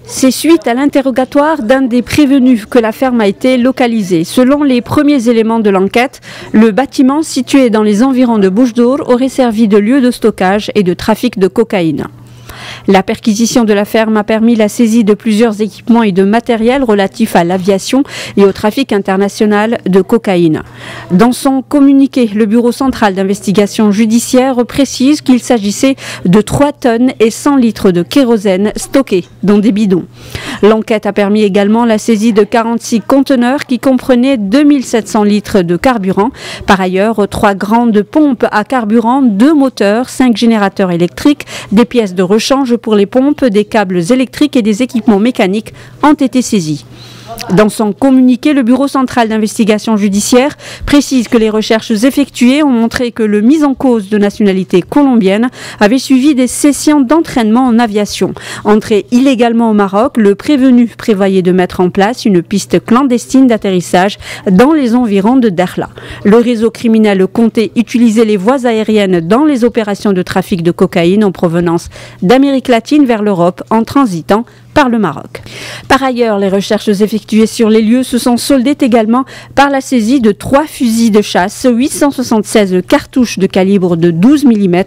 C'est suite à l'interrogatoire d'un des prévenus que la ferme a été localisée. Selon les premiers éléments de l'enquête, le bâtiment situé dans les environs de Bouche-d'Or aurait servi de lieu de stockage et de trafic de cocaïne. La perquisition de la ferme a permis la saisie de plusieurs équipements et de matériel relatifs à l'aviation et au trafic international de cocaïne. Dans son communiqué, le Bureau central d'investigation judiciaire précise qu'il s'agissait de 3 tonnes et 100 litres de kérosène stockés dans des bidons. L'enquête a permis également la saisie de 46 conteneurs qui comprenaient 2700 litres de carburant. Par ailleurs, 3 grandes pompes à carburant, 2 moteurs, 5 générateurs électriques, des pièces de rechange pour les pompes, des câbles électriques et des équipements mécaniques ont été saisis. Dans son communiqué, le Bureau central d'investigation judiciaire précise que les recherches effectuées ont montré que le mis en cause de nationalité colombienne avait suivi des sessions d'entraînement en aviation. Entré illégalement au Maroc, le prévenu prévoyait de mettre en place une piste clandestine d'atterrissage dans les environs de Dakhla. Le réseau criminel comptait utiliser les voies aériennes dans les opérations de trafic de cocaïne en provenance d'Amérique latine vers l'Europe en transitant par le Maroc. Par ailleurs, les recherches effectuées sur les lieux se sont soldées également par la saisie de 3 fusils de chasse, 876 cartouches de calibre de 12 mm,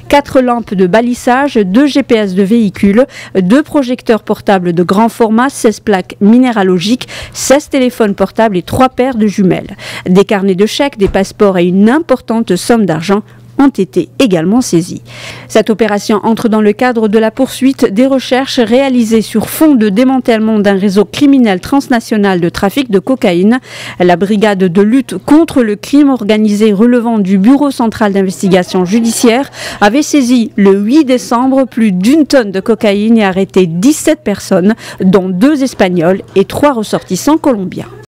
4 lampes de balissage, 2 GPS de véhicules, 2 projecteurs portables de grand format, 16 plaques minéralogiques, 16 téléphones portables et 3 paires de jumelles. Des carnets de chèques, des passeports et une importante somme d'argent ont été également saisis. Cette opération entre dans le cadre de la poursuite des recherches réalisées sur fond de démantèlement d'un réseau criminel transnational de trafic de cocaïne. La brigade de lutte contre le crime organisé relevant du Bureau central d'investigation judiciaire avait saisi le 8 décembre plus d'1 tonne de cocaïne et arrêté 17 personnes, dont 2 Espagnols et 3 ressortissants colombiens.